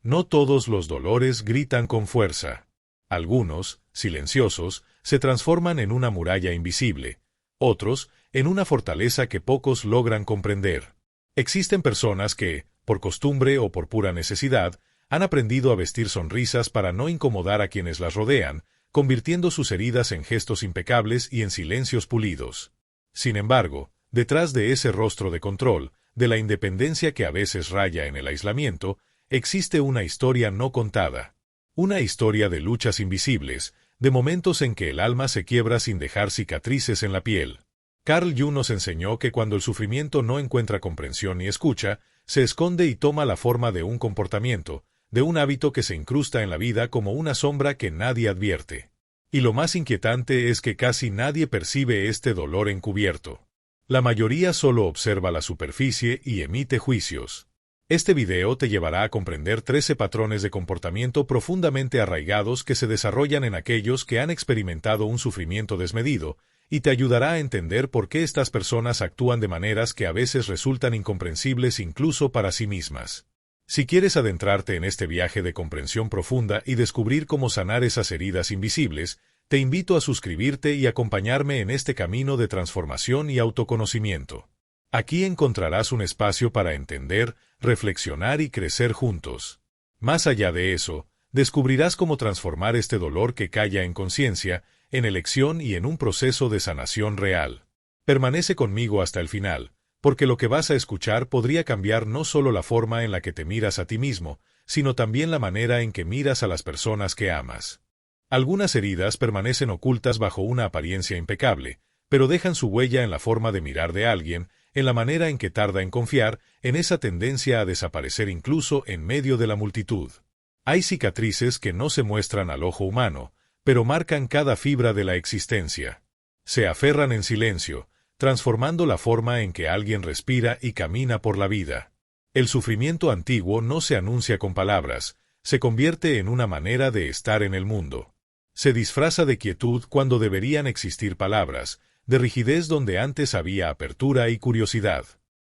No todos los dolores gritan con fuerza. Algunos, silenciosos, se transforman en una muralla invisible, otros, en una fortaleza que pocos logran comprender. Existen personas que, por costumbre o por pura necesidad, han aprendido a vestir sonrisas para no incomodar a quienes las rodean, convirtiendo sus heridas en gestos impecables y en silencios pulidos. Sin embargo, detrás de ese rostro de control, de la independencia que a veces raya en el aislamiento, existe una historia no contada. Una historia de luchas invisibles, de momentos en que el alma se quiebra sin dejar cicatrices en la piel. Carl Jung nos enseñó que cuando el sufrimiento no encuentra comprensión ni escucha, se esconde y toma la forma de un comportamiento, de un hábito que se incrusta en la vida como una sombra que nadie advierte. Y lo más inquietante es que casi nadie percibe este dolor encubierto. La mayoría solo observa la superficie y emite juicios. Este video te llevará a comprender 13 patrones de comportamiento profundamente arraigados que se desarrollan en aquellos que han experimentado un sufrimiento desmedido, y te ayudará a entender por qué estas personas actúan de maneras que a veces resultan incomprensibles incluso para sí mismas. Si quieres adentrarte en este viaje de comprensión profunda y descubrir cómo sanar esas heridas invisibles, te invito a suscribirte y acompañarme en este camino de transformación y autoconocimiento. Aquí encontrarás un espacio para entender, reflexionar y crecer juntos. Más allá de eso, descubrirás cómo transformar este dolor que calla en conciencia, en elección y en un proceso de sanación real. Permanece conmigo hasta el final, porque lo que vas a escuchar podría cambiar no solo la forma en la que te miras a ti mismo, sino también la manera en que miras a las personas que amas. Algunas heridas permanecen ocultas bajo una apariencia impecable, pero dejan su huella en la forma de mirar de alguien, en la manera en que tarda en confiar, en esa tendencia a desaparecer incluso en medio de la multitud. Hay cicatrices que no se muestran al ojo humano, pero marcan cada fibra de la existencia. Se aferran en silencio, transformando la forma en que alguien respira y camina por la vida. El sufrimiento antiguo no se anuncia con palabras, se convierte en una manera de estar en el mundo. Se disfraza de quietud cuando deberían existir palabras, de rigidez donde antes había apertura y curiosidad.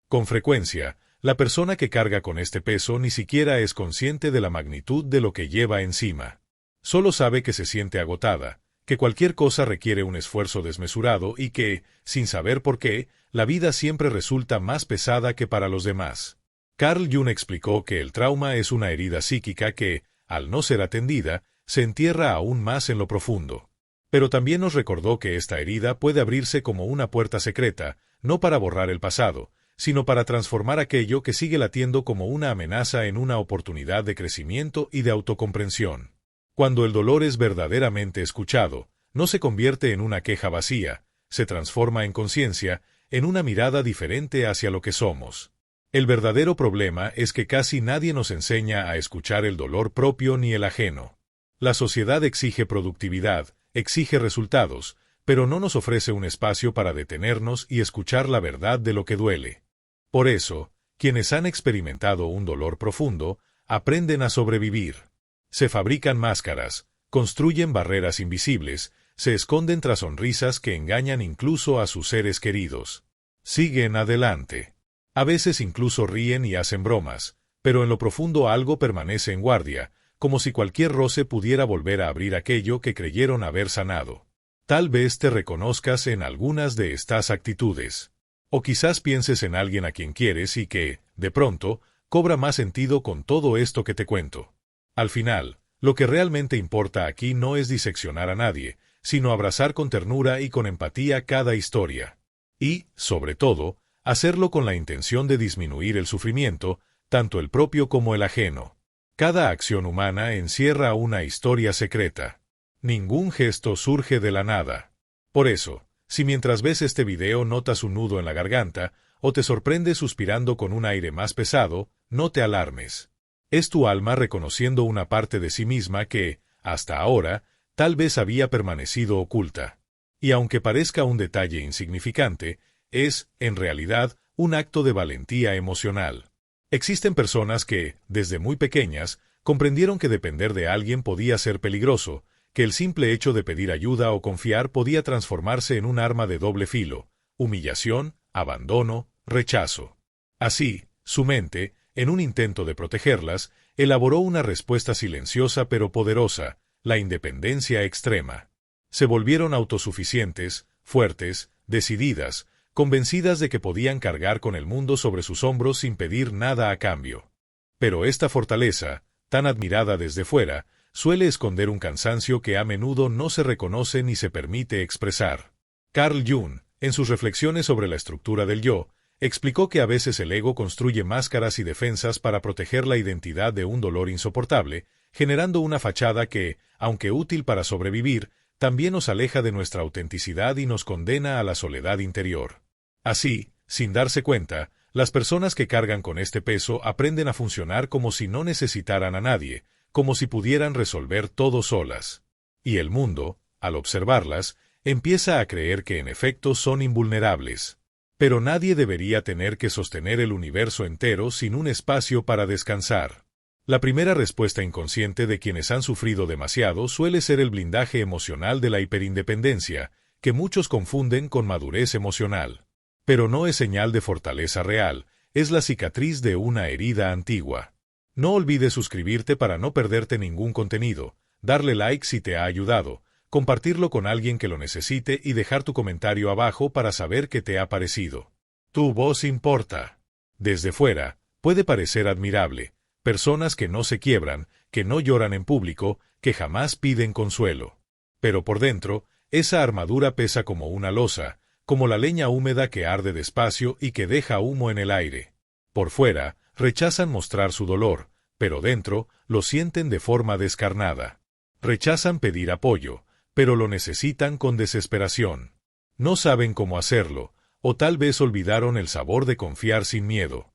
Con frecuencia, la persona que carga con este peso ni siquiera es consciente de la magnitud de lo que lleva encima. Solo sabe que se siente agotada, que cualquier cosa requiere un esfuerzo desmesurado y que, sin saber por qué, la vida siempre resulta más pesada que para los demás. Carl Jung explicó que el trauma es una herida psíquica que, al no ser atendida, se entierra aún más en lo profundo. Pero también nos recordó que esta herida puede abrirse como una puerta secreta, no para borrar el pasado, sino para transformar aquello que sigue latiendo como una amenaza en una oportunidad de crecimiento y de autocomprensión. Cuando el dolor es verdaderamente escuchado, no se convierte en una queja vacía, se transforma en conciencia, en una mirada diferente hacia lo que somos. El verdadero problema es que casi nadie nos enseña a escuchar el dolor propio ni el ajeno. La sociedad exige productividad, exige resultados, pero no nos ofrece un espacio para detenernos y escuchar la verdad de lo que duele. Por eso, quienes han experimentado un dolor profundo, aprenden a sobrevivir. Se fabrican máscaras, construyen barreras invisibles, se esconden tras sonrisas que engañan incluso a sus seres queridos. Siguen adelante. A veces incluso ríen y hacen bromas, pero en lo profundo algo permanece en guardia, como si cualquier roce pudiera volver a abrir aquello que creyeron haber sanado. Tal vez te reconozcas en algunas de estas actitudes. O quizás pienses en alguien a quien quieres y que, de pronto, cobra más sentido con todo esto que te cuento. Al final, lo que realmente importa aquí no es diseccionar a nadie, sino abrazar con ternura y con empatía cada historia. Y, sobre todo, hacerlo con la intención de disminuir el sufrimiento, tanto el propio como el ajeno. Cada acción humana encierra una historia secreta. Ningún gesto surge de la nada. Por eso, si mientras ves este video notas un nudo en la garganta, o te sorprendes suspirando con un aire más pesado, no te alarmes. Es tu alma reconociendo una parte de sí misma que, hasta ahora, tal vez había permanecido oculta. Y aunque parezca un detalle insignificante, es, en realidad, un acto de valentía emocional. Existen personas que, desde muy pequeñas, comprendieron que depender de alguien podía ser peligroso, que el simple hecho de pedir ayuda o confiar podía transformarse en un arma de doble filo, humillación, abandono, rechazo. Así, su mente, en un intento de protegerlas, elaboró una respuesta silenciosa pero poderosa: la independencia extrema. Se volvieron autosuficientes, fuertes, decididas, convencidas de que podían cargar con el mundo sobre sus hombros sin pedir nada a cambio. Pero esta fortaleza, tan admirada desde fuera, suele esconder un cansancio que a menudo no se reconoce ni se permite expresar. Carl Jung, en sus reflexiones sobre la estructura del yo, explicó que a veces el ego construye máscaras y defensas para proteger la identidad de un dolor insoportable, generando una fachada que, aunque útil para sobrevivir, también nos aleja de nuestra autenticidad y nos condena a la soledad interior. Así, sin darse cuenta, las personas que cargan con este peso aprenden a funcionar como si no necesitaran a nadie, como si pudieran resolver todo solas. Y el mundo, al observarlas, empieza a creer que en efecto son invulnerables. Pero nadie debería tener que sostener el universo entero sin un espacio para descansar. La primera respuesta inconsciente de quienes han sufrido demasiado suele ser el blindaje emocional de la hiperindependencia, que muchos confunden con madurez emocional. Pero no es señal de fortaleza real, es la cicatriz de una herida antigua. No olvides suscribirte para no perderte ningún contenido, darle like si te ha ayudado, compartirlo con alguien que lo necesite y dejar tu comentario abajo para saber qué te ha parecido. Tu voz importa. Desde fuera, puede parecer admirable. Personas que no se quiebran, que no lloran en público, que jamás piden consuelo. Pero por dentro, esa armadura pesa como una losa, como la leña húmeda que arde despacio y que deja humo en el aire. Por fuera, rechazan mostrar su dolor, pero dentro, lo sienten de forma descarnada. Rechazan pedir apoyo, pero lo necesitan con desesperación. No saben cómo hacerlo, o tal vez olvidaron el sabor de confiar sin miedo.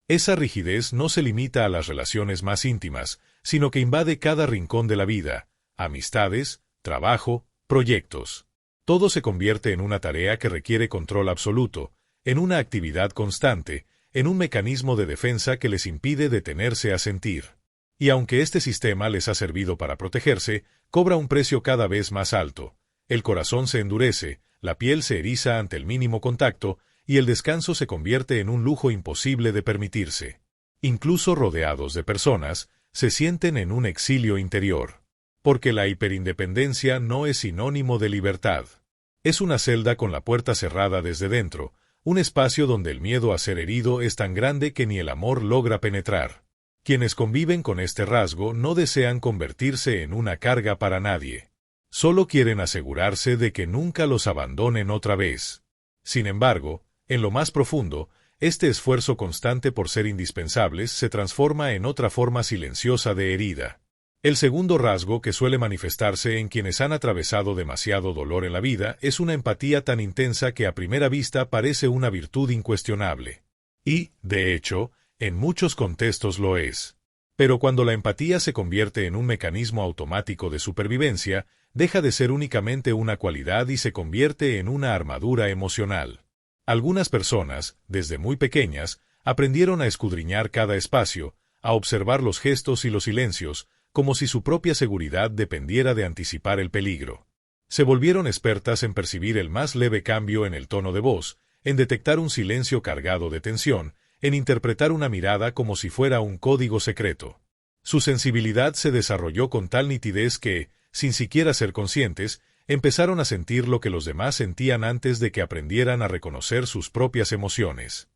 Esa rigidez no se limita a las relaciones más íntimas, sino que invade cada rincón de la vida: amistades, trabajo, proyectos. Todo se convierte en una tarea que requiere control absoluto, en una actividad constante, en un mecanismo de defensa que les impide detenerse a sentir. Y aunque este sistema les ha servido para protegerse, cobra un precio cada vez más alto. El corazón se endurece, la piel se eriza ante el mínimo contacto, y el descanso se convierte en un lujo imposible de permitirse. Incluso rodeados de personas, se sienten en un exilio interior. Porque la hiperindependencia no es sinónimo de libertad. Es una celda con la puerta cerrada desde dentro, un espacio donde el miedo a ser herido es tan grande que ni el amor logra penetrar. Quienes conviven con este rasgo no desean convertirse en una carga para nadie. Solo quieren asegurarse de que nunca los abandonen otra vez. Sin embargo, en lo más profundo, este esfuerzo constante por ser indispensables se transforma en otra forma silenciosa de herida. El segundo rasgo que suele manifestarse en quienes han atravesado demasiado dolor en la vida es una empatía tan intensa que a primera vista parece una virtud incuestionable. Y, de hecho, en muchos contextos lo es. Pero cuando la empatía se convierte en un mecanismo automático de supervivencia, deja de ser únicamente una cualidad y se convierte en una armadura emocional. Algunas personas, desde muy pequeñas, aprendieron a escudriñar cada espacio, a observar los gestos y los silencios, como si su propia seguridad dependiera de anticipar el peligro. Se volvieron expertas en percibir el más leve cambio en el tono de voz, en detectar un silencio cargado de tensión, en interpretar una mirada como si fuera un código secreto. Su sensibilidad se desarrolló con tal nitidez que, sin siquiera ser conscientes, empezaron a sentir lo que los demás sentían antes de que aprendieran a reconocer sus propias emociones.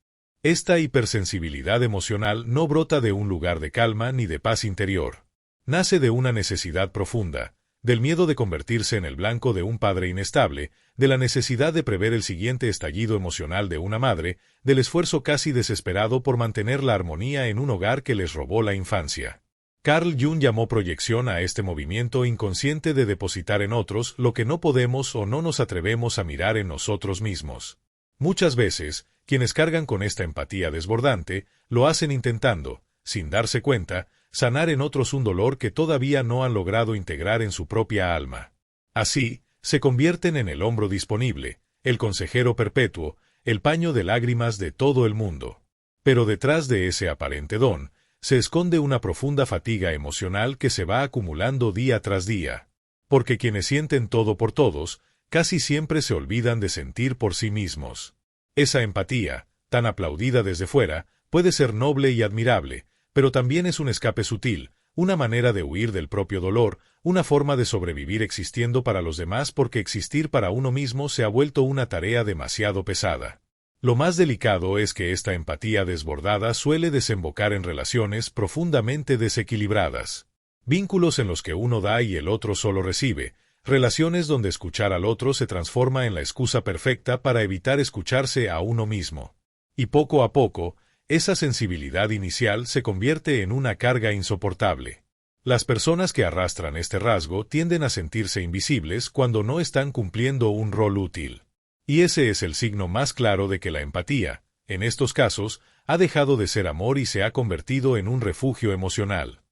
Esta hipersensibilidad emocional no brota de un lugar de calma ni de paz interior. Nace de una necesidad profunda, del miedo de convertirse en el blanco de un padre inestable, de la necesidad de prever el siguiente estallido emocional de una madre, del esfuerzo casi desesperado por mantener la armonía en un hogar que les robó la infancia. Carl Jung llamó proyección a este movimiento inconsciente de depositar en otros lo que no podemos o no nos atrevemos a mirar en nosotros mismos. Muchas veces, quienes cargan con esta empatía desbordante, lo hacen intentando, sin darse cuenta, sanar en otros un dolor que todavía no han logrado integrar en su propia alma. Así, se convierten en el hombro disponible, el consejero perpetuo, el paño de lágrimas de todo el mundo. Pero detrás de ese aparente don, se esconde una profunda fatiga emocional que se va acumulando día tras día. Porque quienes sienten todo por todos, casi siempre se olvidan de sentir por sí mismos. Esa empatía, tan aplaudida desde fuera, puede ser noble y admirable, pero también es un escape sutil, una manera de huir del propio dolor, una forma de sobrevivir existiendo para los demás porque existir para uno mismo se ha vuelto una tarea demasiado pesada. Lo más delicado es que esta empatía desbordada suele desembocar en relaciones profundamente desequilibradas. Vínculos en los que uno da y el otro solo recibe, relaciones donde escuchar al otro se transforma en la excusa perfecta para evitar escucharse a uno mismo. Y poco a poco, esa sensibilidad inicial se convierte en una carga insoportable. Las personas que arrastran este rasgo tienden a sentirse invisibles cuando no están cumpliendo un rol útil. Y ese es el signo más claro de que la empatía, en estos casos, ha dejado de ser amor y se ha convertido en un refugio emocional.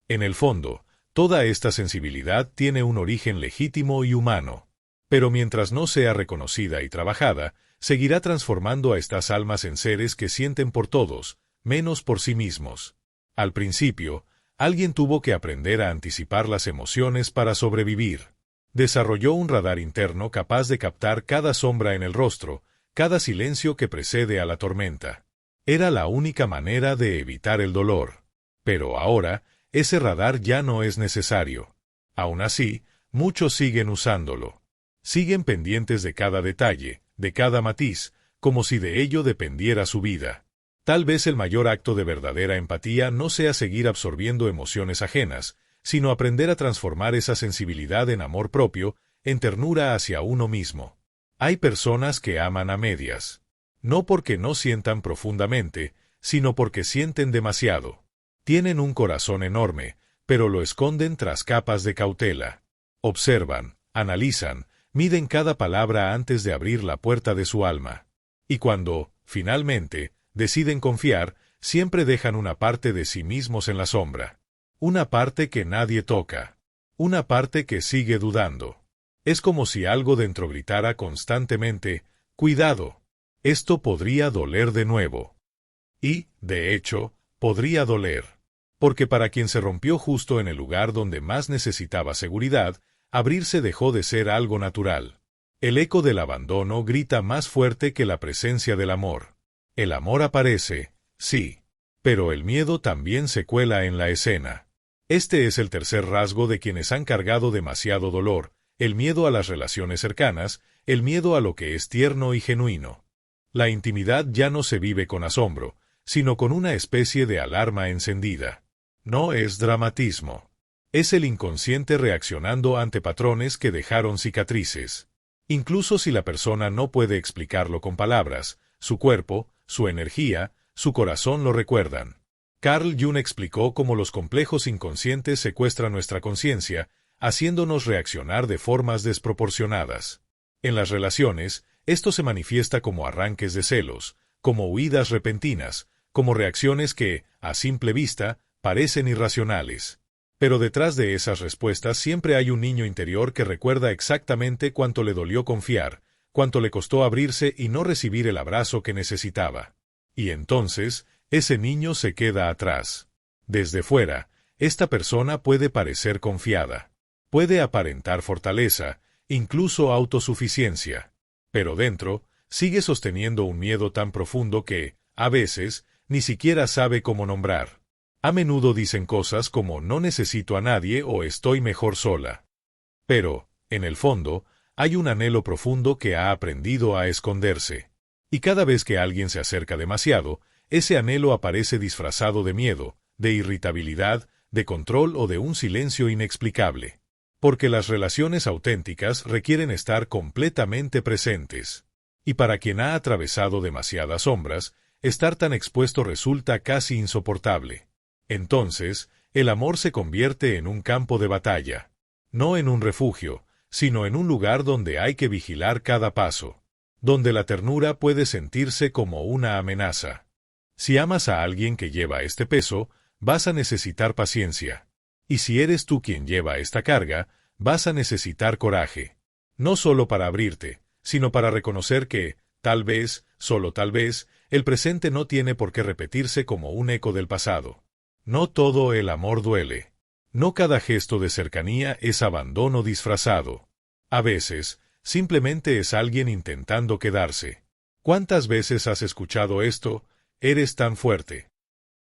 En el fondo, toda esta sensibilidad tiene un origen legítimo y humano. Pero mientras no sea reconocida y trabajada, seguirá transformando a estas almas en seres que sienten por todos, menos por sí mismos. Al principio, alguien tuvo que aprender a anticipar las emociones para sobrevivir. Desarrolló un radar interno capaz de captar cada sombra en el rostro, cada silencio que precede a la tormenta. Era la única manera de evitar el dolor. Pero ahora, ese radar ya no es necesario. Aún así, muchos siguen usándolo. Siguen pendientes de cada detalle, de cada matiz, como si de ello dependiera su vida. Tal vez el mayor acto de verdadera empatía no sea seguir absorbiendo emociones ajenas, sino aprender a transformar esa sensibilidad en amor propio, en ternura hacia uno mismo. Hay personas que aman a medias. No porque no sientan profundamente, sino porque sienten demasiado. Tienen un corazón enorme, pero lo esconden tras capas de cautela. Observan, analizan, miden cada palabra antes de abrir la puerta de su alma. Y cuando, finalmente, deciden confiar, siempre dejan una parte de sí mismos en la sombra. Una parte que nadie toca. Una parte que sigue dudando. Es como si algo dentro gritara constantemente, «Cuidado, esto podría doler de nuevo». Y, de hecho, podría doler. Porque para quien se rompió justo en el lugar donde más necesitaba seguridad, abrirse dejó de ser algo natural. El eco del abandono grita más fuerte que la presencia del amor. El amor aparece, sí, pero el miedo también se cuela en la escena. Este es el tercer rasgo de quienes han cargado demasiado dolor, el miedo a las relaciones cercanas, el miedo a lo que es tierno y genuino. La intimidad ya no se vive con asombro, sino con una especie de alarma encendida. No es dramatismo. Es el inconsciente reaccionando ante patrones que dejaron cicatrices. Incluso si la persona no puede explicarlo con palabras, su cuerpo, su energía, su corazón lo recuerdan. Carl Jung explicó cómo los complejos inconscientes secuestran nuestra conciencia, haciéndonos reaccionar de formas desproporcionadas. En las relaciones, esto se manifiesta como arranques de celos, como huidas repentinas, como reacciones que, a simple vista, parecen irracionales. Pero detrás de esas respuestas siempre hay un niño interior que recuerda exactamente cuánto le dolió confiar, cuánto le costó abrirse y no recibir el abrazo que necesitaba. Y entonces, ese niño se queda atrás. Desde fuera, esta persona puede parecer confiada. Puede aparentar fortaleza, incluso autosuficiencia. Pero dentro, sigue sosteniendo un miedo tan profundo que, a veces, ni siquiera sabe cómo nombrar. A menudo dicen cosas como no necesito a nadie o estoy mejor sola. Pero, en el fondo, hay un anhelo profundo que ha aprendido a esconderse. Y cada vez que alguien se acerca demasiado, ese anhelo aparece disfrazado de miedo, de irritabilidad, de control o de un silencio inexplicable. Porque las relaciones auténticas requieren estar completamente presentes. Y para quien ha atravesado demasiadas sombras, estar tan expuesto resulta casi insoportable. Entonces, el amor se convierte en un campo de batalla. No en un refugio, sino en un lugar donde hay que vigilar cada paso. Donde la ternura puede sentirse como una amenaza. Si amas a alguien que lleva este peso, vas a necesitar paciencia. Y si eres tú quien lleva esta carga, vas a necesitar coraje. No solo para abrirte, sino para reconocer que, tal vez, solo tal vez, el presente no tiene por qué repetirse como un eco del pasado. No todo el amor duele. No cada gesto de cercanía es abandono disfrazado. A veces, simplemente es alguien intentando quedarse. ¿Cuántas veces has escuchado esto? Eres tan fuerte.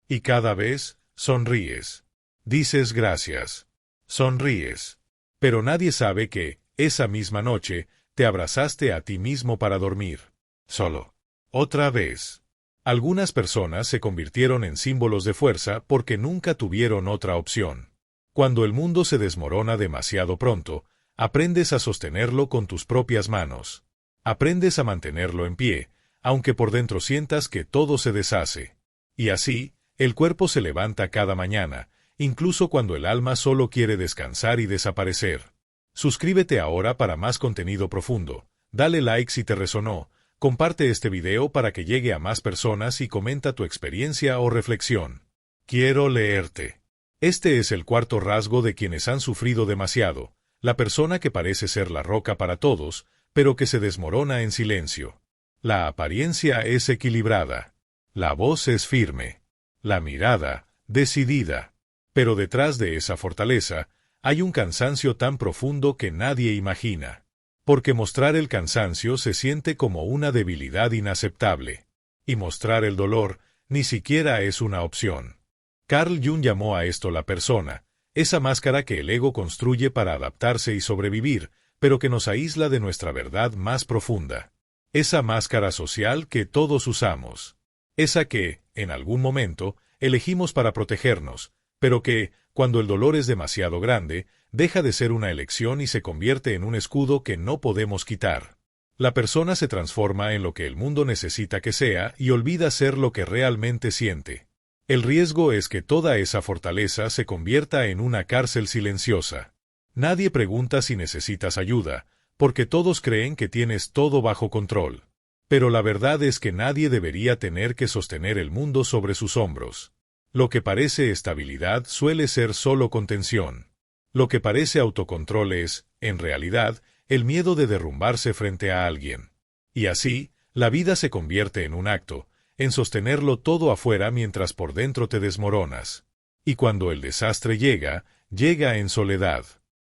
Y cada vez, Sonríes. Dices gracias. Sonríes. Pero nadie sabe que, esa misma noche, te abrazaste a ti mismo para dormir. Solo. Otra vez. Algunas personas se convirtieron en símbolos de fuerza porque nunca tuvieron otra opción. Cuando el mundo se desmorona demasiado pronto, aprendes a sostenerlo con tus propias manos. Aprendes a mantenerlo en pie, aunque por dentro sientas que todo se deshace. Y así, el cuerpo se levanta cada mañana, incluso cuando el alma solo quiere descansar y desaparecer. Suscríbete ahora para más contenido profundo, dale like si te resonó, comparte este video para que llegue a más personas y comenta tu experiencia o reflexión. Quiero leerte. Este es el cuarto rasgo de quienes han sufrido demasiado, la persona que parece ser la roca para todos, pero que se desmorona en silencio. La apariencia es equilibrada. La voz es firme. La mirada, decidida. Pero detrás de esa fortaleza, hay un cansancio tan profundo que nadie imagina. Porque mostrar el cansancio se siente como una debilidad inaceptable. Y mostrar el dolor, ni siquiera es una opción. Carl Jung llamó a esto la persona, esa máscara que el ego construye para adaptarse y sobrevivir, pero que nos aísla de nuestra verdad más profunda. Esa máscara social que todos usamos. Esa que, en algún momento, elegimos para protegernos, pero que, cuando el dolor es demasiado grande, deja de ser una elección y se convierte en un escudo que no podemos quitar. La persona se transforma en lo que el mundo necesita que sea y olvida ser lo que realmente siente. El riesgo es que toda esa fortaleza se convierta en una cárcel silenciosa. Nadie pregunta si necesitas ayuda, porque todos creen que tienes todo bajo control. Pero la verdad es que nadie debería tener que sostener el mundo sobre sus hombros. Lo que parece estabilidad suele ser solo contención. Lo que parece autocontrol es, en realidad, el miedo de derrumbarse frente a alguien. Y así, la vida se convierte en un acto, en sostenerlo todo afuera mientras por dentro te desmoronas. Y cuando el desastre llega, llega en soledad.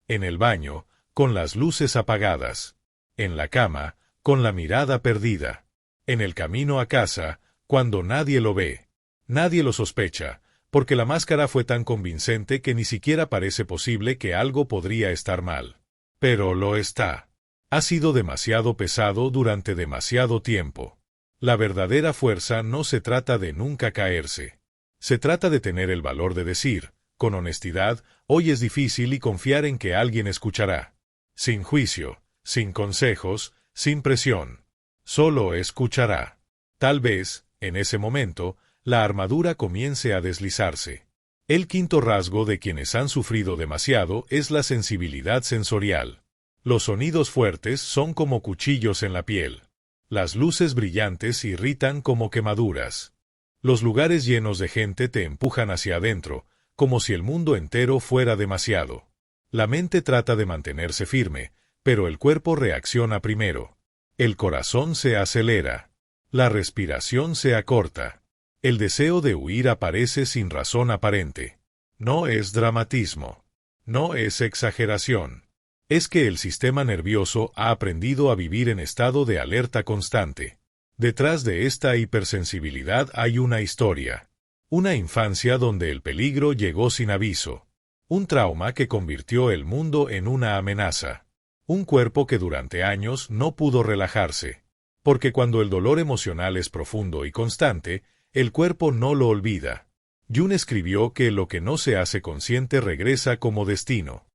En el baño, con las luces apagadas. En la cama, con la mirada perdida. En el camino a casa, cuando nadie lo ve. Nadie lo sospecha, porque la máscara fue tan convincente que ni siquiera parece posible que algo podría estar mal. Pero lo está. Ha sido demasiado pesado durante demasiado tiempo. La verdadera fuerza no se trata de nunca caerse. Se trata de tener el valor de decir, con honestidad, hoy es difícil y confiar en que alguien escuchará. Sin juicio, sin consejos, sin presión. Solo escuchará. Tal vez, en ese momento, la armadura comience a deslizarse. El quinto rasgo de quienes han sufrido demasiado es la sensibilidad sensorial. Los sonidos fuertes son como cuchillos en la piel. Las luces brillantes irritan como quemaduras. Los lugares llenos de gente te empujan hacia adentro, como si el mundo entero fuera demasiado. La mente trata de mantenerse firme, pero el cuerpo reacciona primero. El corazón se acelera. La respiración se acorta. El deseo de huir aparece sin razón aparente. No es dramatismo. No es exageración. Es que el sistema nervioso ha aprendido a vivir en estado de alerta constante. Detrás de esta hipersensibilidad hay una historia. Una infancia donde el peligro llegó sin aviso. Un trauma que convirtió el mundo en una amenaza. Un cuerpo que durante años no pudo relajarse. Porque cuando el dolor emocional es profundo y constante, el cuerpo no lo olvida. Jung escribió que lo que no se hace consciente regresa como destino.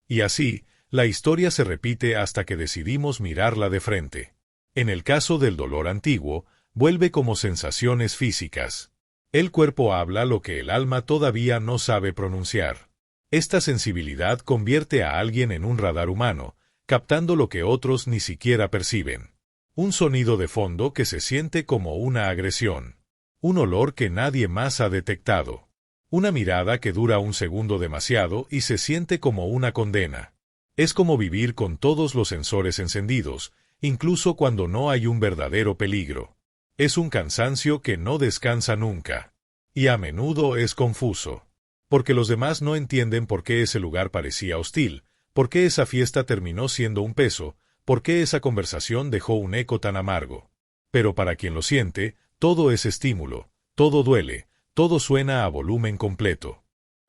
Y así, la historia se repite hasta que decidimos mirarla de frente. En el caso del dolor antiguo, vuelve como sensaciones físicas. El cuerpo habla lo que el alma todavía no sabe pronunciar. Esta sensibilidad convierte a alguien en un radar humano, captando lo que otros ni siquiera perciben. Un sonido de fondo que se siente como una agresión. Un olor que nadie más ha detectado. Una mirada que dura un segundo demasiado y se siente como una condena. Es como vivir con todos los sensores encendidos, incluso cuando no hay un verdadero peligro. Es un cansancio que no descansa nunca. Y a menudo es confuso. Porque los demás no entienden por qué ese lugar parecía hostil, por qué esa fiesta terminó siendo un peso, por qué esa conversación dejó un eco tan amargo. Pero para quien lo siente, todo es estímulo, todo duele, todo suena a volumen completo.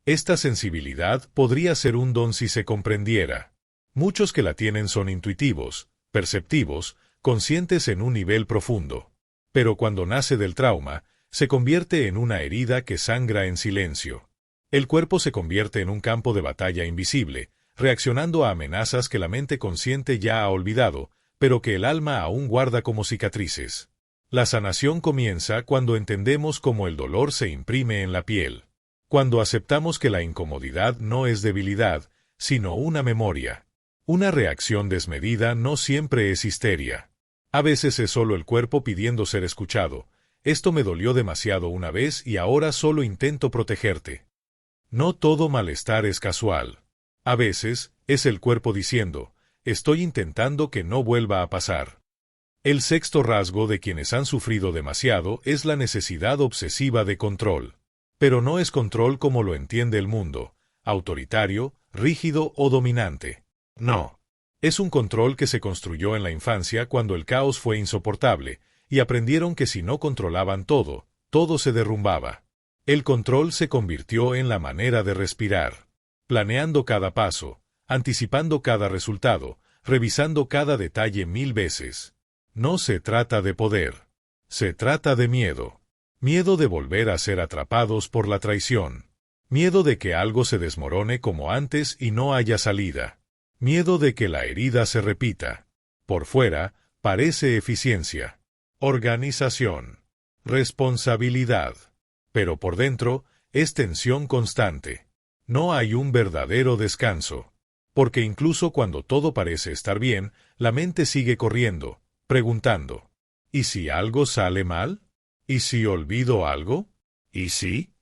Esta sensibilidad podría ser un don si se comprendiera. Muchos que la tienen son intuitivos, perceptivos, conscientes en un nivel profundo. Pero cuando nace del trauma, se convierte en una herida que sangra en silencio. El cuerpo se convierte en un campo de batalla invisible, reaccionando a amenazas que la mente consciente ya ha olvidado, pero que el alma aún guarda como cicatrices. La sanación comienza cuando entendemos cómo el dolor se imprime en la piel. Cuando aceptamos que la incomodidad no es debilidad, sino una memoria. Una reacción desmedida no siempre es histeria. A veces es solo el cuerpo pidiendo ser escuchado. Esto me dolió demasiado una vez y ahora solo intento protegerte. No todo malestar es casual. A veces, es el cuerpo diciendo, estoy intentando que no vuelva a pasar. El sexto rasgo de quienes han sufrido demasiado es la necesidad obsesiva de control. Pero no es control como lo entiende el mundo, autoritario, rígido o dominante. No. Es un control que se construyó en la infancia cuando el caos fue insoportable, y aprendieron que si no controlaban todo, todo se derrumbaba. El control se convirtió en la manera de respirar, planeando cada paso, anticipando cada resultado, revisando cada detalle 1000 veces. No se trata de poder. Se trata de miedo. Miedo de volver a ser atrapados por la traición. Miedo de que algo se desmorone como antes y no haya salida. Miedo de que la herida se repita. Por fuera, parece eficiencia, organización, responsabilidad. Pero por dentro, es tensión constante. No hay un verdadero descanso. Porque incluso cuando todo parece estar bien, la mente sigue corriendo, preguntando, ¿y si algo sale mal? ¿Y si olvido algo? ¿Y si?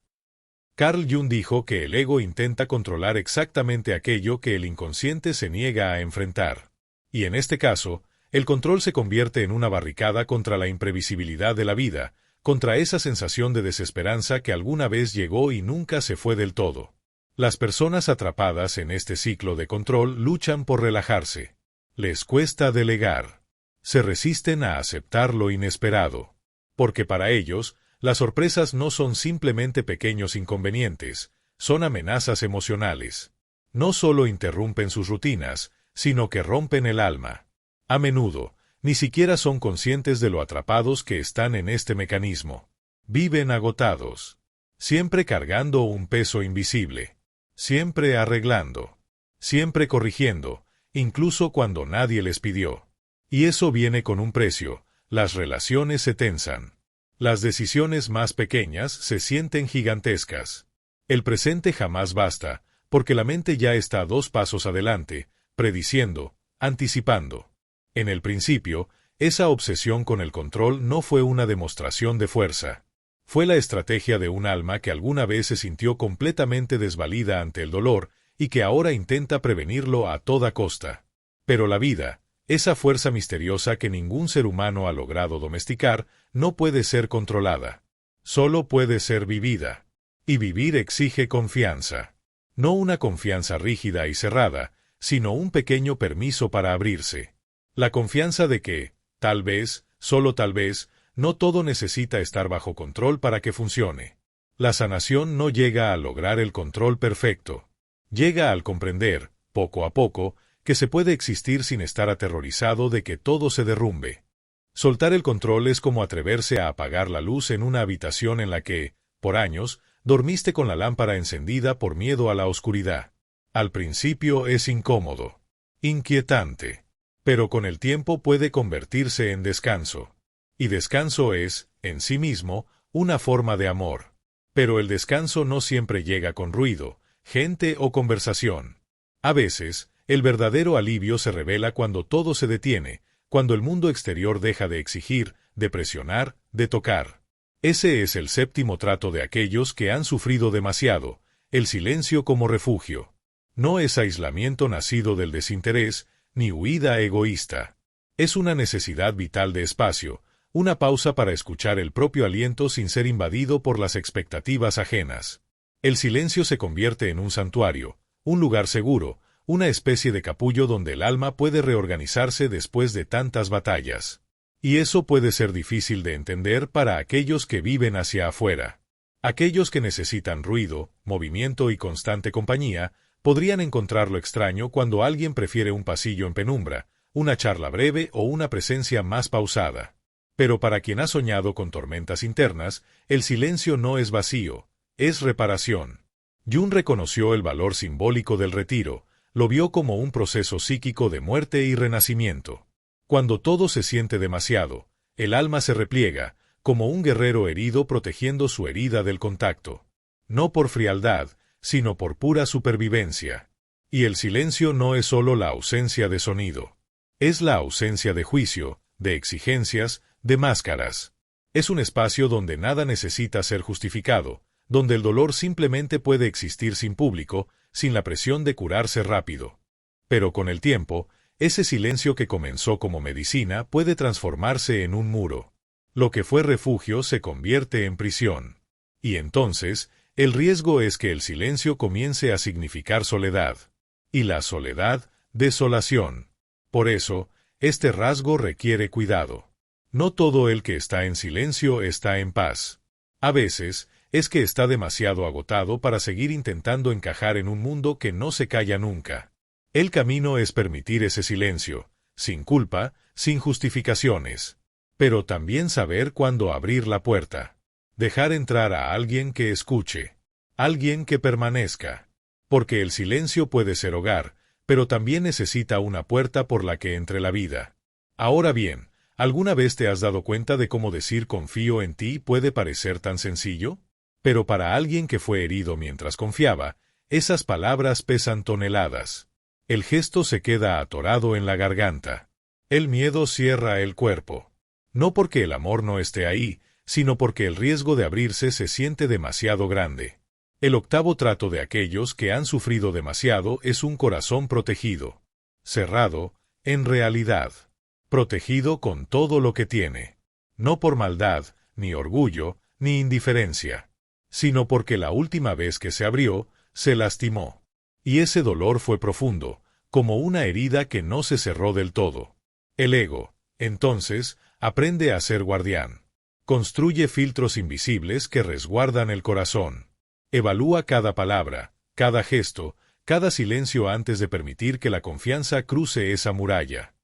Carl Jung dijo que el ego intenta controlar exactamente aquello que el inconsciente se niega a enfrentar. Y en este caso, el control se convierte en una barricada contra la imprevisibilidad de la vida, contra esa sensación de desesperanza que alguna vez llegó y nunca se fue del todo. Las personas atrapadas en este ciclo de control luchan por relajarse. Les cuesta delegar. Se resisten a aceptar lo inesperado. Porque para ellos, las sorpresas no son simplemente pequeños inconvenientes, son amenazas emocionales. No solo interrumpen sus rutinas, sino que rompen el alma. A menudo, ni siquiera son conscientes de lo atrapados que están en este mecanismo. Viven agotados, siempre cargando un peso invisible, siempre arreglando, siempre corrigiendo, incluso cuando nadie les pidió. Y eso viene con un precio. Las relaciones se tensan. Las decisiones más pequeñas se sienten gigantescas. El presente jamás basta, porque la mente ya está 2 pasos adelante, prediciendo, anticipando. En el principio, esa obsesión con el control no fue una demostración de fuerza. Fue la estrategia de un alma que alguna vez se sintió completamente desvalida ante el dolor y que ahora intenta prevenirlo a toda costa. Pero la vida, esa fuerza misteriosa que ningún ser humano ha logrado domesticar, no puede ser controlada. Solo puede ser vivida. Y vivir exige confianza. No una confianza rígida y cerrada, sino un pequeño permiso para abrirse. La confianza de que, tal vez, solo tal vez, no todo necesita estar bajo control para que funcione. La sanación no llega a lograr el control perfecto. Llega al comprender, poco a poco, que se puede existir sin estar aterrorizado de que todo se derrumbe. Soltar el control es como atreverse a apagar la luz en una habitación en la que, por años, dormiste con la lámpara encendida por miedo a la oscuridad. Al principio es incómodo, inquietante, pero con el tiempo puede convertirse en descanso. Y descanso es, en sí mismo, una forma de amor. Pero el descanso no siempre llega con ruido, gente o conversación. A veces, el verdadero alivio se revela cuando todo se detiene, cuando el mundo exterior deja de exigir, de presionar, de tocar. Ese es el séptimo trato de aquellos que han sufrido demasiado, el silencio como refugio. No es aislamiento nacido del desinterés, ni huida egoísta. Es una necesidad vital de espacio, una pausa para escuchar el propio aliento sin ser invadido por las expectativas ajenas. El silencio se convierte en un santuario, un lugar seguro, una especie de capullo donde el alma puede reorganizarse después de tantas batallas. Y eso puede ser difícil de entender para aquellos que viven hacia afuera. Aquellos que necesitan ruido, movimiento y constante compañía podrían encontrarlo extraño cuando alguien prefiere un pasillo en penumbra, una charla breve o una presencia más pausada. Pero para quien ha soñado con tormentas internas, el silencio no es vacío, es reparación. Jung reconoció el valor simbólico del retiro, lo vio como un proceso psíquico de muerte y renacimiento. Cuando todo se siente demasiado, el alma se repliega, como un guerrero herido protegiendo su herida del contacto. No por frialdad, sino por pura supervivencia. Y el silencio no es solo la ausencia de sonido. Es la ausencia de juicio, de exigencias, de máscaras. Es un espacio donde nada necesita ser justificado, donde el dolor simplemente puede existir sin público, sin la presión de curarse rápido. Pero con el tiempo, ese silencio que comenzó como medicina puede transformarse en un muro. Lo que fue refugio se convierte en prisión. Y entonces, el riesgo es que el silencio comience a significar soledad. Y la soledad, desolación. Por eso, este rasgo requiere cuidado. No todo el que está en silencio está en paz. A veces, es que está demasiado agotado para seguir intentando encajar en un mundo que no se calla nunca. El camino es permitir ese silencio, sin culpa, sin justificaciones. Pero también saber cuándo abrir la puerta. Dejar entrar a alguien que escuche. Alguien que permanezca. Porque el silencio puede ser hogar, pero también necesita una puerta por la que entre la vida. Ahora bien, ¿alguna vez te has dado cuenta de cómo decir confío en ti puede parecer tan sencillo? Pero para alguien que fue herido mientras confiaba, esas palabras pesan toneladas. El gesto se queda atorado en la garganta. El miedo cierra el cuerpo. No porque el amor no esté ahí, sino porque el riesgo de abrirse se siente demasiado grande. El octavo trato de aquellos que han sufrido demasiado es un corazón protegido. Cerrado, en realidad. Protegido con todo lo que tiene. No por maldad, ni orgullo, ni indiferencia. Sino porque la última vez que se abrió, se lastimó. Y ese dolor fue profundo, como una herida que no se cerró del todo. El ego, entonces, aprende a ser guardián. Construye filtros invisibles que resguardan el corazón. Evalúa cada palabra, cada gesto, cada silencio antes de permitir que la confianza cruce esa muralla.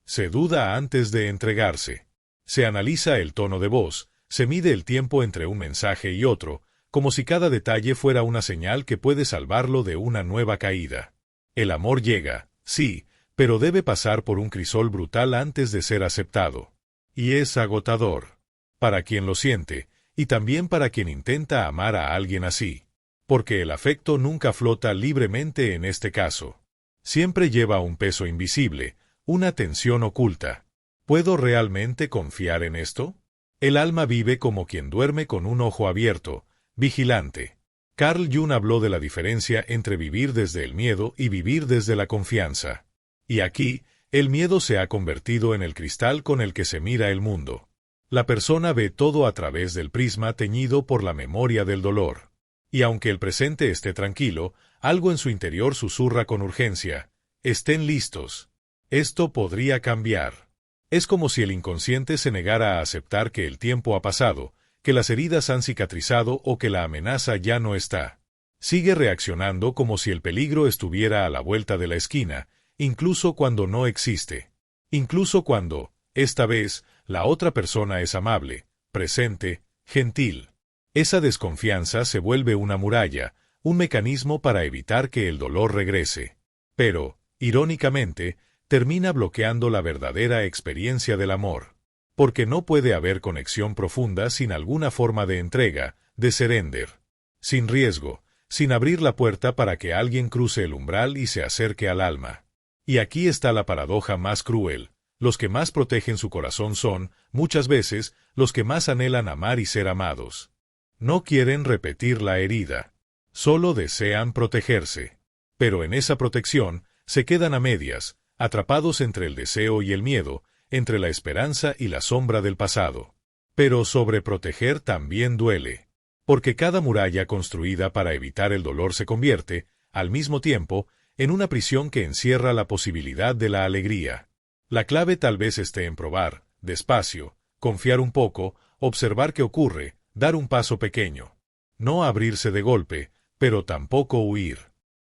Se duda antes de entregarse. Se analiza el tono de voz, se mide el tiempo entre un mensaje y otro, como si cada detalle fuera una señal que puede salvarlo de una nueva caída. El amor llega, sí, pero debe pasar por un crisol brutal antes de ser aceptado. Y es agotador. Para quien lo siente, y también para quien intenta amar a alguien así. Porque el afecto nunca flota libremente en este caso. Siempre lleva un peso invisible, una tensión oculta. ¿Puedo realmente confiar en esto? El alma vive como quien duerme con un ojo abierto, vigilante. Carl Jung habló de la diferencia entre vivir desde el miedo y vivir desde la confianza. Y aquí, el miedo se ha convertido en el cristal con el que se mira el mundo. La persona ve todo a través del prisma teñido por la memoria del dolor. Y aunque el presente esté tranquilo, algo en su interior susurra con urgencia. Estén listos. Esto podría cambiar. Es como si el inconsciente se negara a aceptar que el tiempo ha pasado, que las heridas han cicatrizado o que la amenaza ya no está. Sigue reaccionando como si el peligro estuviera a la vuelta de la esquina, incluso cuando no existe. Incluso cuando, esta vez, la otra persona es amable, presente, gentil. Esa desconfianza se vuelve una muralla, un mecanismo para evitar que el dolor regrese. Pero, irónicamente, termina bloqueando la verdadera experiencia del amor. Porque no puede haber conexión profunda sin alguna forma de entrega, de surrender. Sin riesgo, sin abrir la puerta para que alguien cruce el umbral y se acerque al alma. Y aquí está la paradoja más cruel. Los que más protegen su corazón son, muchas veces, los que más anhelan amar y ser amados. No quieren repetir la herida. Solo desean protegerse. Pero en esa protección, se quedan a medias, atrapados entre el deseo y el miedo, entre la esperanza y la sombra del pasado. Pero sobreproteger también duele. Porque cada muralla construida para evitar el dolor se convierte, al mismo tiempo, en una prisión que encierra la posibilidad de la alegría. La clave tal vez esté en probar, despacio, confiar un poco, observar qué ocurre, dar un paso pequeño. No abrirse de golpe, pero tampoco huir.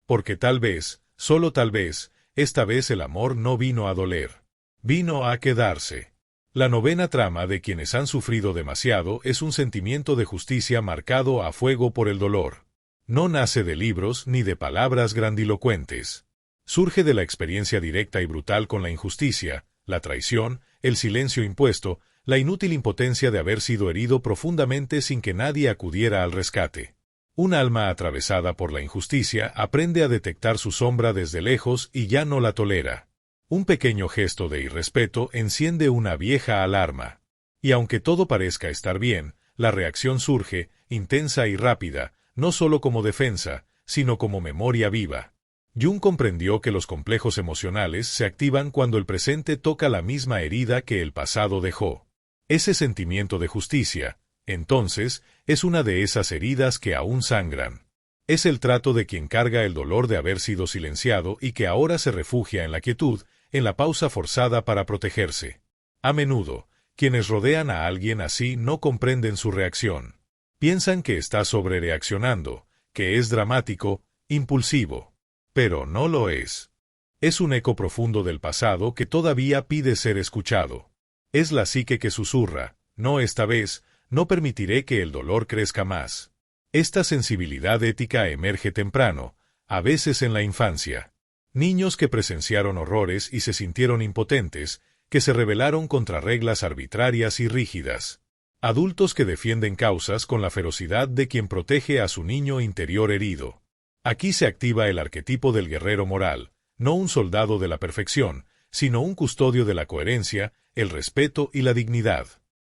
Porque tal vez, solo tal vez, esta vez el amor no vino a doler. Vino a quedarse. La novena trama de quienes han sufrido demasiado es un sentimiento de justicia marcado a fuego por el dolor. No nace de libros ni de palabras grandilocuentes. Surge de la experiencia directa y brutal con la injusticia, la traición, el silencio impuesto, la inútil impotencia de haber sido herido profundamente sin que nadie acudiera al rescate. Un alma atravesada por la injusticia aprende a detectar su sombra desde lejos y ya no la tolera. Un pequeño gesto de irrespeto enciende una vieja alarma. Y aunque todo parezca estar bien, la reacción surge, intensa y rápida, no solo como defensa, sino como memoria viva. Jung comprendió que los complejos emocionales se activan cuando el presente toca la misma herida que el pasado dejó. Ese sentimiento de justicia, entonces, es una de esas heridas que aún sangran. Es el trato de quien carga el dolor de haber sido silenciado y que ahora se refugia en la quietud, en la pausa forzada para protegerse. A menudo, quienes rodean a alguien así no comprenden su reacción. Piensan que está sobrereaccionando, que es dramático, impulsivo. Pero no lo es. Es un eco profundo del pasado que todavía pide ser escuchado. Es la psique que susurra, no esta vez, no permitiré que el dolor crezca más. Esta sensibilidad ética emerge temprano, a veces en la infancia. Niños que presenciaron horrores y se sintieron impotentes, que se rebelaron contra reglas arbitrarias y rígidas. Adultos que defienden causas con la ferocidad de quien protege a su niño interior herido. Aquí se activa el arquetipo del guerrero moral, no un soldado de la perfección, sino un custodio de la coherencia, el respeto y la dignidad.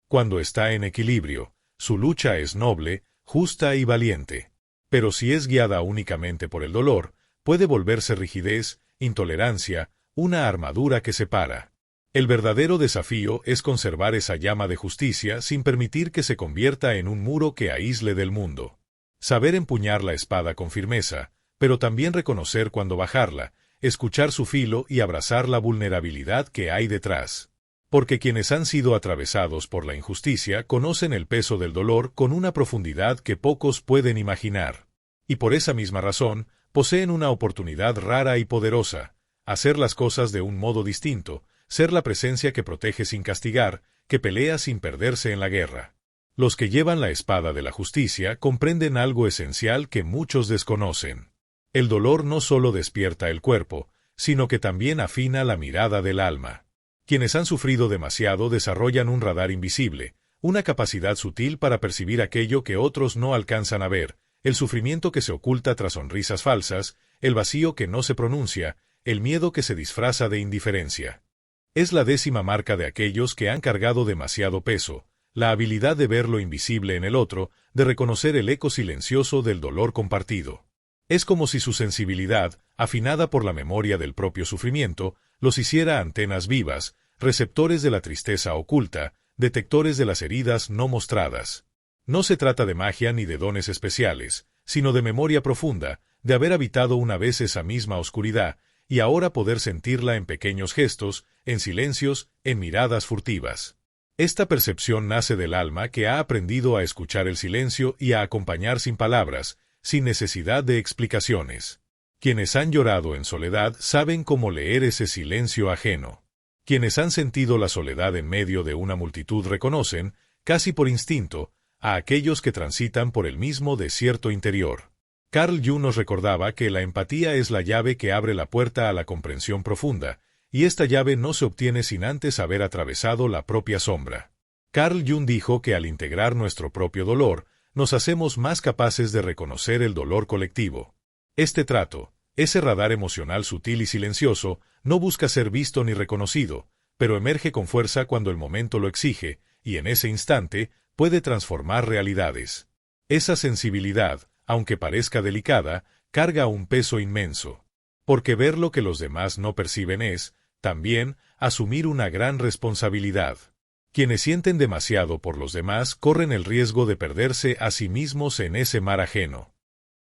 Cuando está en equilibrio, su lucha es noble, justa y valiente. Pero si es guiada únicamente por el dolor, puede volverse rigidez, intolerancia, una armadura que separa. El verdadero desafío es conservar esa llama de justicia sin permitir que se convierta en un muro que aísle del mundo. Saber empuñar la espada con firmeza, pero también reconocer cuando bajarla, escuchar su filo y abrazar la vulnerabilidad que hay detrás. Porque quienes han sido atravesados por la injusticia conocen el peso del dolor con una profundidad que pocos pueden imaginar. Y por esa misma razón, poseen una oportunidad rara y poderosa, hacer las cosas de un modo distinto, ser la presencia que protege sin castigar, que pelea sin perderse en la guerra. Los que llevan la espada de la justicia comprenden algo esencial que muchos desconocen. El dolor no solo despierta el cuerpo, sino que también afina la mirada del alma. Quienes han sufrido demasiado desarrollan un radar invisible, una capacidad sutil para percibir aquello que otros no alcanzan a ver, el sufrimiento que se oculta tras sonrisas falsas, el vacío que no se pronuncia, el miedo que se disfraza de indiferencia. Es la 10ª marca de aquellos que han cargado demasiado peso, la habilidad de ver lo invisible en el otro, de reconocer el eco silencioso del dolor compartido. Es como si su sensibilidad, afinada por la memoria del propio sufrimiento, los hiciera antenas vivas, receptores de la tristeza oculta, detectores de las heridas no mostradas. No se trata de magia ni de dones especiales, sino de memoria profunda, de haber habitado una vez esa misma oscuridad, y ahora poder sentirla en pequeños gestos, en silencios, en miradas furtivas. Esta percepción nace del alma que ha aprendido a escuchar el silencio y a acompañar sin palabras, sin necesidad de explicaciones. Quienes han llorado en soledad saben cómo leer ese silencio ajeno. Quienes han sentido la soledad en medio de una multitud reconocen, casi por instinto, a aquellos que transitan por el mismo desierto interior. Carl Jung nos recordaba que la empatía es la llave que abre la puerta a la comprensión profunda, y esta llave no se obtiene sin antes haber atravesado la propia sombra. Carl Jung dijo que al integrar nuestro propio dolor, nos hacemos más capaces de reconocer el dolor colectivo. Este trato, ese radar emocional sutil y silencioso, no busca ser visto ni reconocido, pero emerge con fuerza cuando el momento lo exige, y en ese instante, puede transformar realidades. Esa sensibilidad, aunque parezca delicada, carga un peso inmenso. Porque ver lo que los demás no perciben es, también, asumir una gran responsabilidad. Quienes sienten demasiado por los demás corren el riesgo de perderse a sí mismos en ese mar ajeno.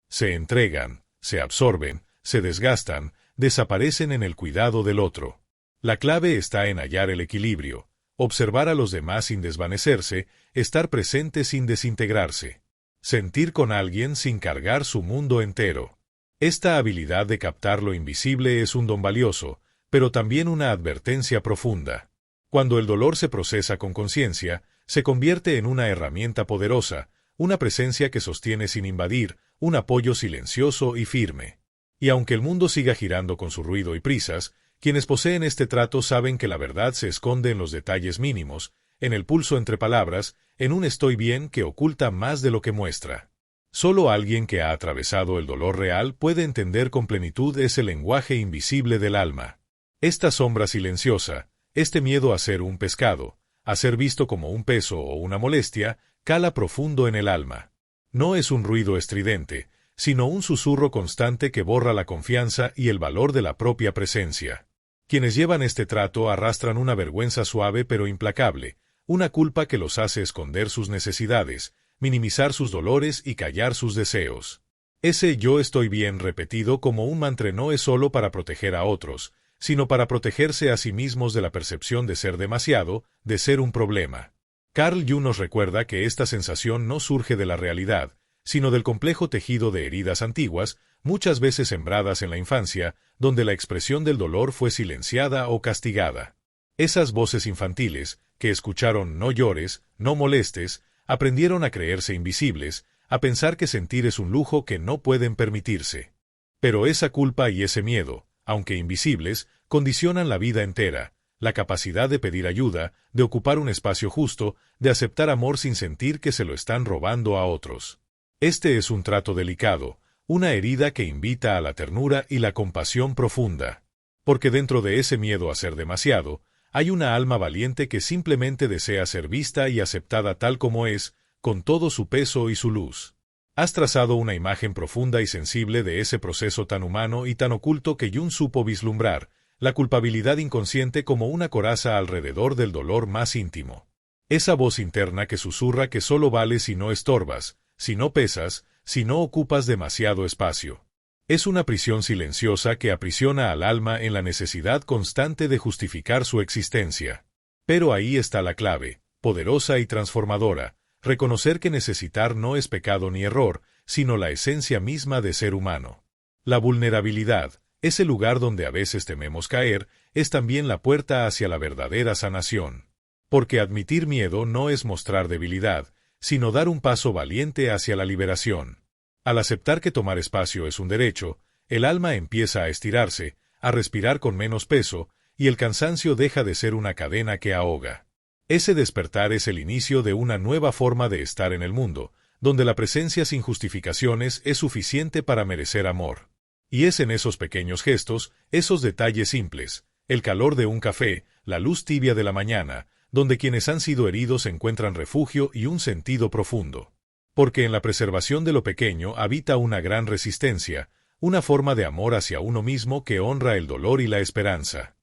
Se entregan, se absorben, se desgastan, desaparecen en el cuidado del otro. La clave está en hallar el equilibrio, observar a los demás sin desvanecerse, estar presente sin desintegrarse. sentir con alguien sin cargar su mundo entero. Esta habilidad de captar lo invisible es un don valioso, pero también una advertencia profunda. Cuando el dolor se procesa con conciencia, se convierte en una herramienta poderosa, una presencia que sostiene sin invadir, un apoyo silencioso y firme. Y aunque el mundo siga girando con su ruido y prisas, quienes poseen este trato saben que la verdad se esconde en los detalles mínimos, en el pulso entre palabras, en un estoy bien que oculta más de lo que muestra. Solo alguien que ha atravesado el dolor real puede entender con plenitud ese lenguaje invisible del alma. Esta sombra silenciosa, este miedo a ser un pescado, a ser visto como un peso o una molestia, cala profundo en el alma. No es un ruido estridente, sino un susurro constante que borra la confianza y el valor de la propia presencia. Quienes llevan este trato arrastran una vergüenza suave pero implacable, una culpa que los hace esconder sus necesidades, minimizar sus dolores y callar sus deseos. Ese yo estoy bien repetido como un mantra no es solo para proteger a otros, sino para protegerse a sí mismos de la percepción de ser demasiado, de ser un problema. Carl Jung nos recuerda que esta sensación no surge de la realidad, sino del complejo tejido de heridas antiguas, muchas veces sembradas en la infancia, donde la expresión del dolor fue silenciada o castigada. Esas voces infantiles, que escucharon no llores, no molestes, aprendieron a creerse invisibles, a pensar que sentir es un lujo que no pueden permitirse. Pero esa culpa y ese miedo, aunque invisibles, condicionan la vida entera, la capacidad de pedir ayuda, de ocupar un espacio justo, de aceptar amor sin sentir que se lo están robando a otros. Este es un trato delicado, una herida que invita a la ternura y la compasión profunda. Porque dentro de ese miedo a ser demasiado, hay una alma valiente que simplemente desea ser vista y aceptada tal como es, con todo su peso y su luz. Has trazado una imagen profunda y sensible de ese proceso tan humano y tan oculto que Jung supo vislumbrar, la culpabilidad inconsciente como una coraza alrededor del dolor más íntimo. Esa voz interna que susurra que solo vales si no estorbas, si no pesas, si no ocupas demasiado espacio. Es una prisión silenciosa que aprisiona al alma en la necesidad constante de justificar su existencia. Pero ahí está la clave, poderosa y transformadora, reconocer que necesitar no es pecado ni error, sino la esencia misma de ser humano. La vulnerabilidad, ese lugar donde a veces tememos caer, es también la puerta hacia la verdadera sanación. Porque admitir miedo no es mostrar debilidad, sino dar un paso valiente hacia la liberación. Al aceptar que tomar espacio es un derecho, el alma empieza a estirarse, a respirar con menos peso, y el cansancio deja de ser una cadena que ahoga. Ese despertar es el inicio de una nueva forma de estar en el mundo, donde la presencia sin justificaciones es suficiente para merecer amor. Y es en esos pequeños gestos, esos detalles simples, el calor de un café, la luz tibia de la mañana, donde quienes han sido heridos encuentran refugio y un sentido profundo. Porque en la preservación de lo pequeño habita una gran resistencia, una forma de amor hacia uno mismo que honra el dolor y la esperanza.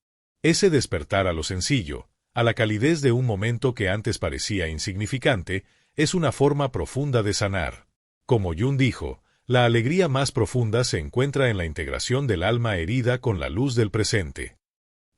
Ese despertar a lo sencillo, a la calidez de un momento que antes parecía insignificante, es una forma profunda de sanar. Como Jung dijo, la alegría más profunda se encuentra en la integración del alma herida con la luz del presente.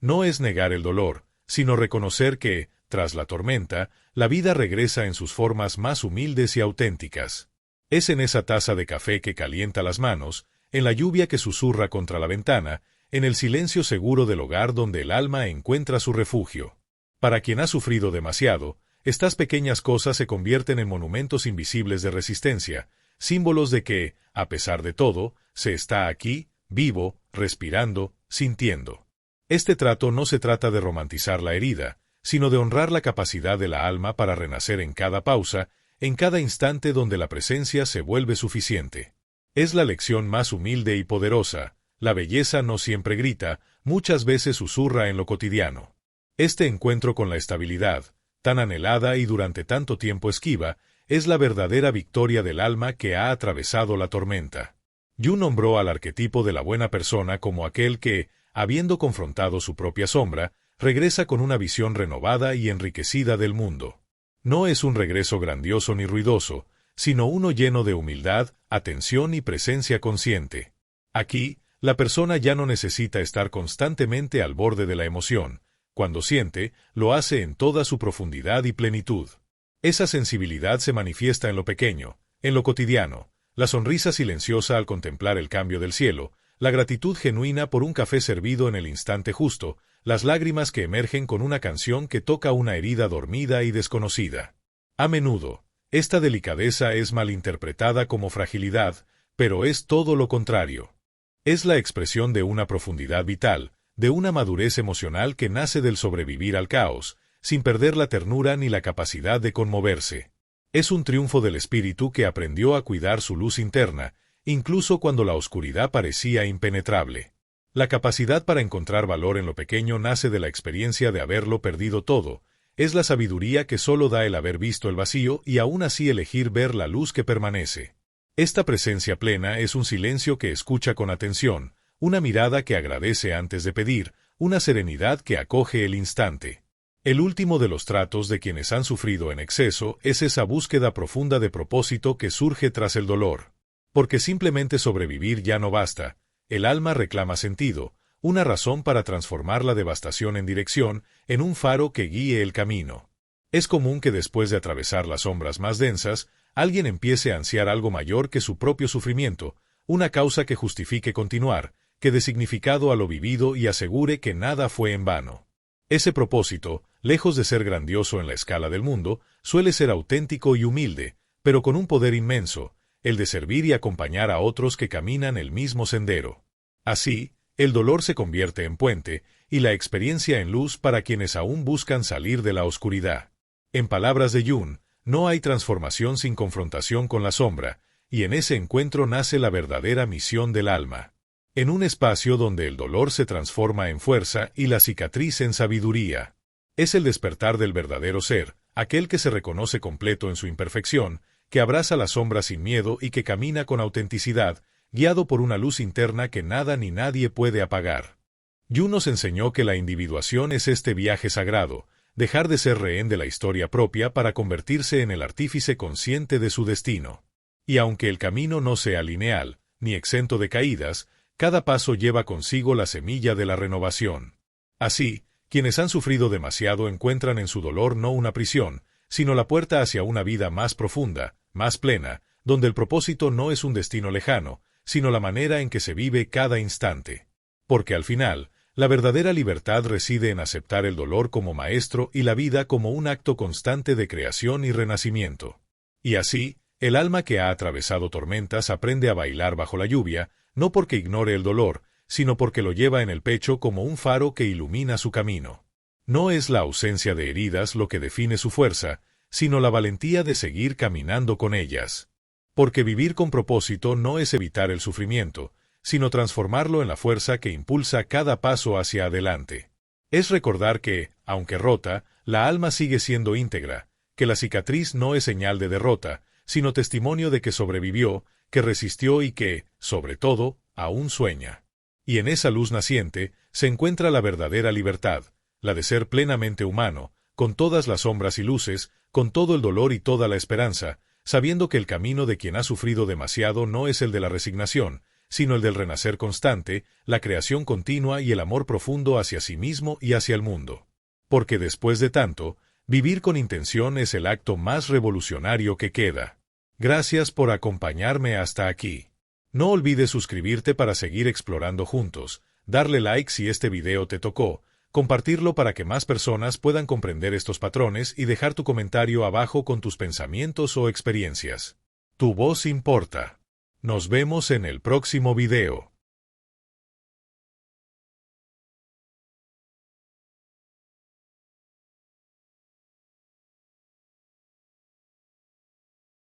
No es negar el dolor, sino reconocer que, tras la tormenta, la vida regresa en sus formas más humildes y auténticas. Es en esa taza de café que calienta las manos, en la lluvia que susurra contra la ventana, en el silencio seguro del hogar donde el alma encuentra su refugio. Para quien ha sufrido demasiado, estas pequeñas cosas se convierten en monumentos invisibles de resistencia, símbolos de que, a pesar de todo, se está aquí, vivo, respirando, sintiendo. Este trato no se trata de romantizar la herida, sino de honrar la capacidad de la alma para renacer en cada pausa, en cada instante donde la presencia se vuelve suficiente. Es la lección más humilde y poderosa. La belleza no siempre grita, muchas veces susurra en lo cotidiano. Este encuentro con la estabilidad, tan anhelada y durante tanto tiempo esquiva, es la verdadera victoria del alma que ha atravesado la tormenta. Jung nombró al arquetipo de la buena persona como aquel que, habiendo confrontado su propia sombra, regresa con una visión renovada y enriquecida del mundo. No es un regreso grandioso ni ruidoso, sino uno lleno de humildad, atención y presencia consciente. Aquí, la persona ya no necesita estar constantemente al borde de la emoción. Cuando siente, lo hace en toda su profundidad y plenitud. Esa sensibilidad se manifiesta en lo pequeño, En lo cotidiano, la sonrisa silenciosa al contemplar el cambio del cielo, la gratitud genuina por un café servido en el instante justo, las lágrimas que emergen con una canción que toca una herida dormida y desconocida. A menudo, esta delicadeza es malinterpretada como fragilidad, pero es todo lo contrario. Es la expresión de una profundidad vital, de una madurez emocional que nace del sobrevivir al caos, sin perder la ternura ni la capacidad de conmoverse. Es un triunfo del espíritu que aprendió a cuidar su luz interna, incluso cuando la oscuridad parecía impenetrable. La capacidad para encontrar valor en lo pequeño nace de la experiencia de haberlo perdido todo. Es la sabiduría que solo da el haber visto el vacío y aún así elegir ver la luz que permanece. Esta presencia plena es un silencio que escucha con atención, una mirada que agradece antes de pedir, una serenidad que acoge el instante. El último de los tratos de quienes han sufrido en exceso es esa búsqueda profunda de propósito que surge tras el dolor. Porque simplemente sobrevivir ya no basta, el alma reclama sentido, una razón para transformar la devastación en dirección, en un faro que guíe el camino. Es común que después de atravesar las sombras más densas, alguien empiece a ansiar algo mayor que su propio sufrimiento, una causa que justifique continuar, que dé significado a lo vivido y asegure que nada fue en vano. Ese propósito, lejos de ser grandioso en la escala del mundo, suele ser auténtico y humilde, pero con un poder inmenso, el de servir y acompañar a otros que caminan el mismo sendero. Así, el dolor se convierte en puente, y la experiencia en luz para quienes aún buscan salir de la oscuridad. En palabras de Jung, no hay transformación sin confrontación con la sombra, y en ese encuentro nace la verdadera misión del alma. En un espacio donde el dolor se transforma en fuerza y la cicatriz en sabiduría. Es el despertar del verdadero ser, aquel que se reconoce completo en su imperfección, que abraza la sombra sin miedo y que camina con autenticidad, guiado por una luz interna que nada ni nadie puede apagar. Jung nos enseñó que la individuación es este viaje sagrado, dejar de ser rehén de la historia propia para convertirse en el artífice consciente de su destino. Y aunque el camino no sea lineal, ni exento de caídas, cada paso lleva consigo la semilla de la renovación. Así, quienes han sufrido demasiado encuentran en su dolor no una prisión, sino la puerta hacia una vida más profunda, más plena, donde el propósito no es un destino lejano, sino la manera en que se vive cada instante. Porque al final, la verdadera libertad reside en aceptar el dolor como maestro y la vida como un acto constante de creación y renacimiento. Y así, el alma que ha atravesado tormentas aprende a bailar bajo la lluvia, no porque ignore el dolor, sino porque lo lleva en el pecho como un faro que ilumina su camino. No es la ausencia de heridas lo que define su fuerza, sino la valentía de seguir caminando con ellas. Porque vivir con propósito no es evitar el sufrimiento, sino transformarlo en la fuerza que impulsa cada paso hacia adelante. Es recordar que, aunque rota, la alma sigue siendo íntegra, que la cicatriz no es señal de derrota, sino testimonio de que sobrevivió, que resistió y que, sobre todo, aún sueña. Y en esa luz naciente se encuentra la verdadera libertad, la de ser plenamente humano, con todas las sombras y luces, con todo el dolor y toda la esperanza, sabiendo que el camino de quien ha sufrido demasiado no es el de la resignación, sino el del renacer constante, la creación continua y el amor profundo hacia sí mismo y hacia el mundo. Porque después de tanto, vivir con intención es el acto más revolucionario que queda. Gracias por acompañarme hasta aquí. No olvides suscribirte para seguir explorando juntos, darle like si este video te tocó, compartirlo para que más personas puedan comprender estos patrones y dejar tu comentario abajo con tus pensamientos o experiencias. Tu voz importa. Nos vemos en el próximo video.